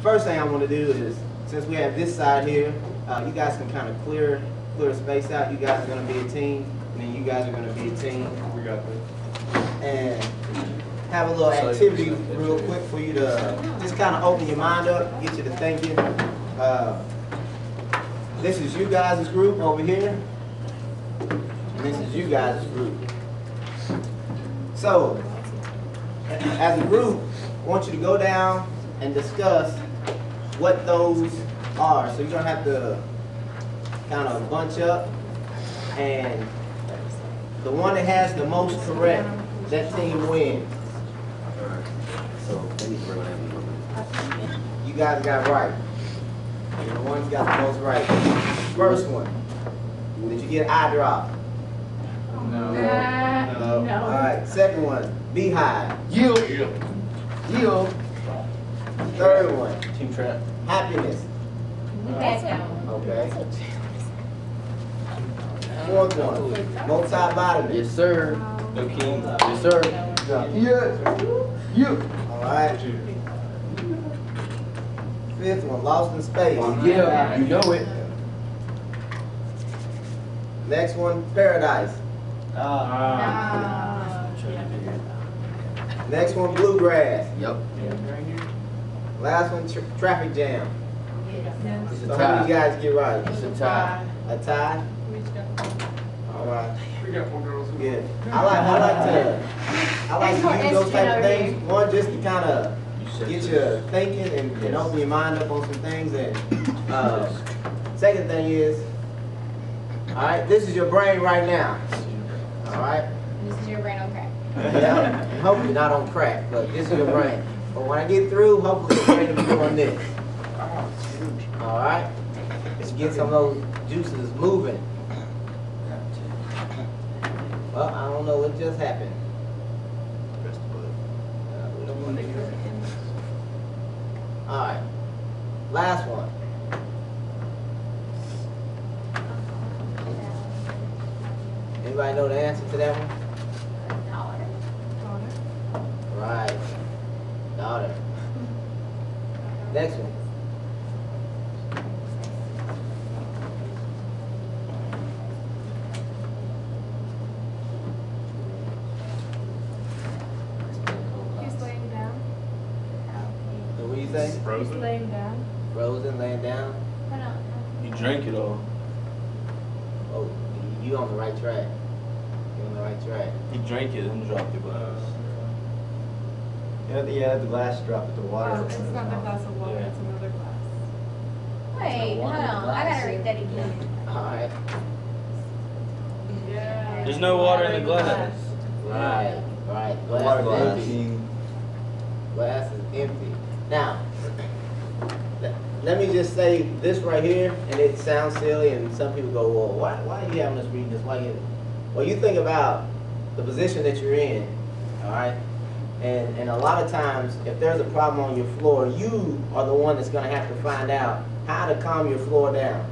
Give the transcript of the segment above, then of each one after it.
First thing I want to do is, since we have this side here, you guys can kind of clear space out. You guys are going to be a team, and then you guys are going to be a team. We got this. And have a little activity real quick for you to just kind of open your mind up, get you to thinking. This is you guys' group over here, and this is you guys' group. So, as a group, I want you to go down and discuss what those are. So you're going to have to kind of bunch up, and the one that has the most correct, that team wins. So you guys got right. And the ones got the most right. First one, did you get eye drop? No. No. All right. Second one, beehive. Yield. Yield. Third one, Team trap. happiness. That's one. Okay. Fourth one, multivitamin. Yes, sir. No king. Yes, sir. Yes. You. All right. Fifth one, lost in space. Yeah, you know it. Next one, paradise. Next one, bluegrass. Yep. Last one, traffic jam. It's So a how many tie. guys get right? It's a tie. A tie? All right. We got 4 girls. Good. I like to use those type of things. One, just to kind of get you thinking and open your mind up on some things. And second thing is, all right, this is your brain right now. All right. This is your brain on crack. Yeah. And hopefully not on crack, but this is your brain. But when I get through, hopefully your brain will be doing this. All right. Let's get some of those juices moving. Well, I don't know what just happened. We don't want to do that. All right. Last one. Anybody know the answer to that one? Right. Daughter. Next one. He's laying down. What do you say? He's Frozen. laying down. Frozen, laying down. You drank it all. Oh, you on the right track. You on the right track. He drank it and dropped the glass. Yeah, the glass dropped the water. Oh, it's not the glass of water, Yeah. it's another glass. Wait, hold on. I gotta read that again. All right. Yeah. There's no water in the glass. Right. Right. The Glass water is glass. empty. Glass is empty. Now, let me just say this right here, and it sounds silly, and some people go, well, why are you having us reading this? Well, you think about the position that you're in, all right? And a lot of times, if there's a problem on your floor, you are the one that's going to have to find out how to calm your floor down.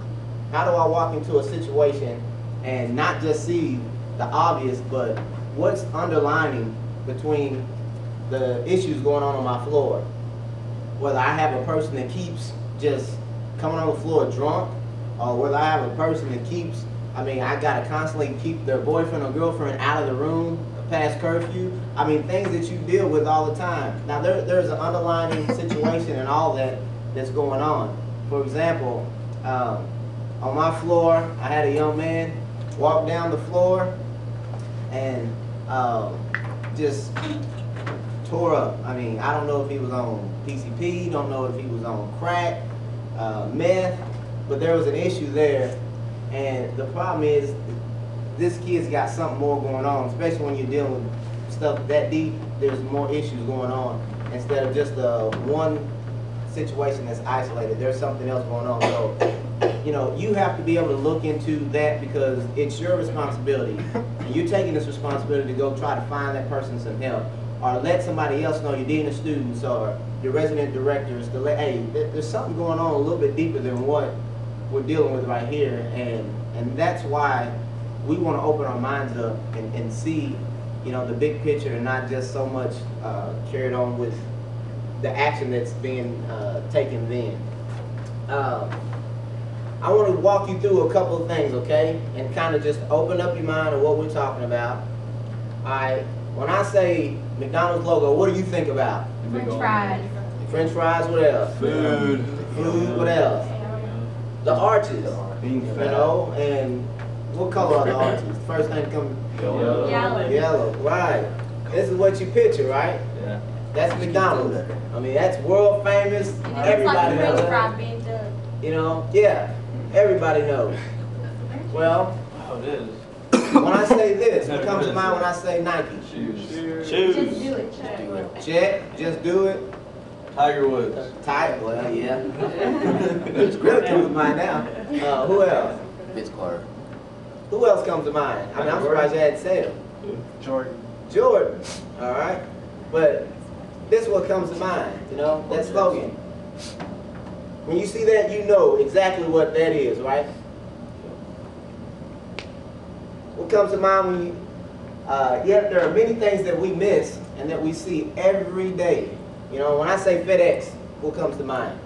How do I walk into a situation and not just see the obvious, but what's underlining between the issues going on my floor? Whether I have a person that keeps just coming on the floor drunk, or whether I have a person that keeps, I gotta constantly keep their boyfriend or girlfriend out of the room past curfew. Things that you deal with all the time. Now there's an underlying situation and all that's going on. For example, on my floor, I had a young man walk down the floor and just tore up. I don't know if he was on PCP, don't know if he was on crack, meth, but there was an issue there. And the problem is, this kid's got something more going on, especially when you're dealing with stuff that deep. There's more issues going on instead of just one situation that's isolated. There's something else going on. So, you have to be able to look into that because it's your responsibility. And you're taking this responsibility to go try to find that person some help, or let somebody else know, your dean of students or your resident directors, to let, hey, there's something going on a little bit deeper than what we're dealing with right here. And that's why we want to open our minds up and see, the big picture, and not just so much carried on with the action that's being taken then. I want to walk you through a couple of things, okay? And kind of just open up your mind on what we're talking about. Alright, when I say McDonald's logo, what do you think about? French fries. French fries, what else? Food. Food, what else? The arches, Being you fat. know, and what color are the arches? First thing comes, Yellow. yellow, right. This is what you picture, right? Yeah. That's McDonald's. I mean, that's world famous, And it looks like everybody a French knows. fry being done. You know, yeah, everybody knows. Well, Oh, it is. when I say this, what comes to mind when I say Nike? Shoes. Just Shoes. do it. Check, just do it. Tiger Woods. Tight, well, yeah. It's really comes to mind now. Who else? Vince Carter. Who else comes to mind? I mean, I'm surprised you hadn't said him. Jordan. Jordan, all right? But this is what comes to mind, you know, that slogan. When you see that, you know exactly what that is, right? What comes to mind when you, yet there are many things that we miss and that we see every day. You know, when I say FedEx, what comes to mind?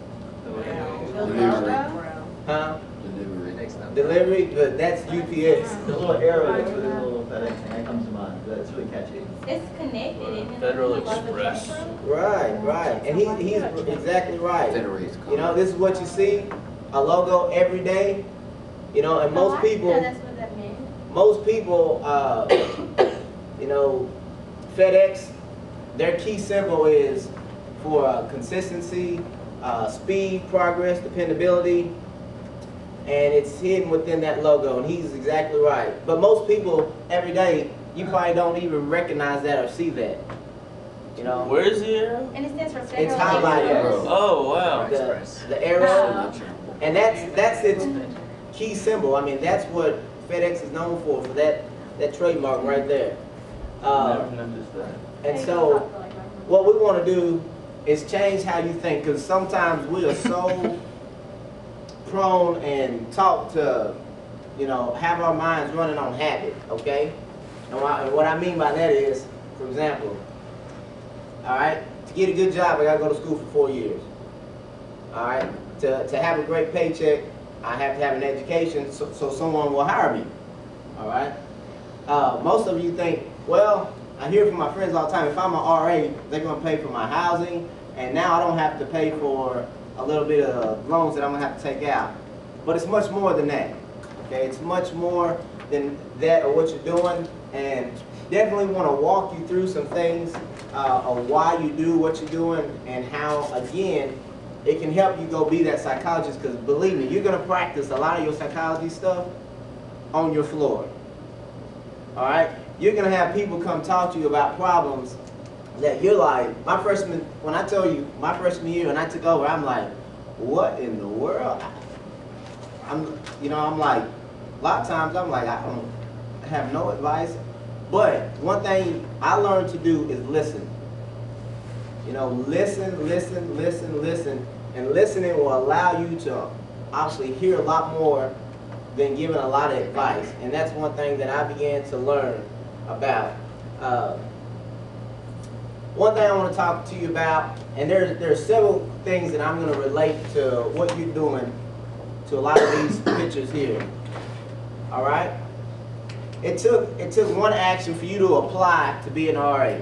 Huh? Delivery. Delivery, but that's UPS. The little arrow that's with the little FedEx thing, that comes to mind. That's really catchy. It's connected, isn't it? Federal Like a Express. truck. Right, right. And he's exactly right. Federated. You know, this is what you see, a logo every day. You know, and most Oh, I didn't know people, that's what that meant. you know, FedEx, their key symbol is for consistency, speed, progress, dependability, and it's hidden within that logo, and he's exactly right. But most people, every day, you probably don't even recognize that or see that, you know? Where is the arrow? And it stands for Federal highlighted. Express. Oh, wow. The arrow, and that's its key symbol. I mean, that's what FedEx is known for that trademark right there. Never noticed that. And so, what we want to do is change how you think, because sometimes we are so prone and taught to, you know, have our minds running on habit, okay? And what I mean by that is, for example, all right, to get a good job, I got to go to school for 4 years. All right, to have a great paycheck, I have to have an education so someone will hire me. All right. Most of you think, well, I hear from my friends all the time, if I'm an RA, they're going to pay for my housing, and now I don't have to pay for a little bit of loans that I'm going to have to take out. But it's much more than that. Okay, it's much more than that or what you're doing, and definitely want to walk you through some things of why you do what you're doing and how, again, it can help you go be that psychologist, because believe me, you're going to practice a lot of your psychology stuff on your floor. All right? You're going to have people come talk to you about problems that you're like, when I tell you, my freshman year when I took over, I'm like, what in the world? I'm like, a lot of times I'm like, I don't have no advice. But one thing I learned to do is listen. You know, listen, and listening will allow you to obviously hear a lot more than giving a lot of advice. And that's one thing that I began to learn about. One thing I want to talk to you about, and there are several things that I'm going to relate to what you're doing to a lot of these pictures here. All right? It took one action for you to apply to be an RA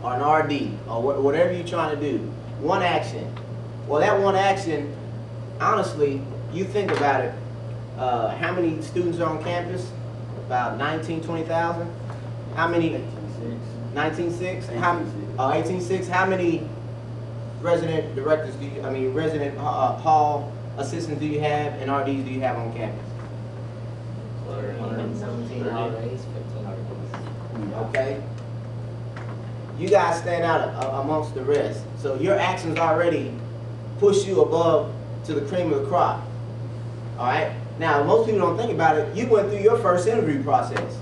or an RD or whatever you're trying to do. One action. Well, that one action, honestly, you think about it, how many students are on campus? About 20,000? How many? 19.6? 18.6? How many resident directors resident hall assistants do you have and RDs do you have on campus? 117 RAs, 15 RDs. Okay? You guys stand out amongst the rest. So your actions already push you above to the cream of the crop. All right? Now, most people don't think about it. You went through your first interview process.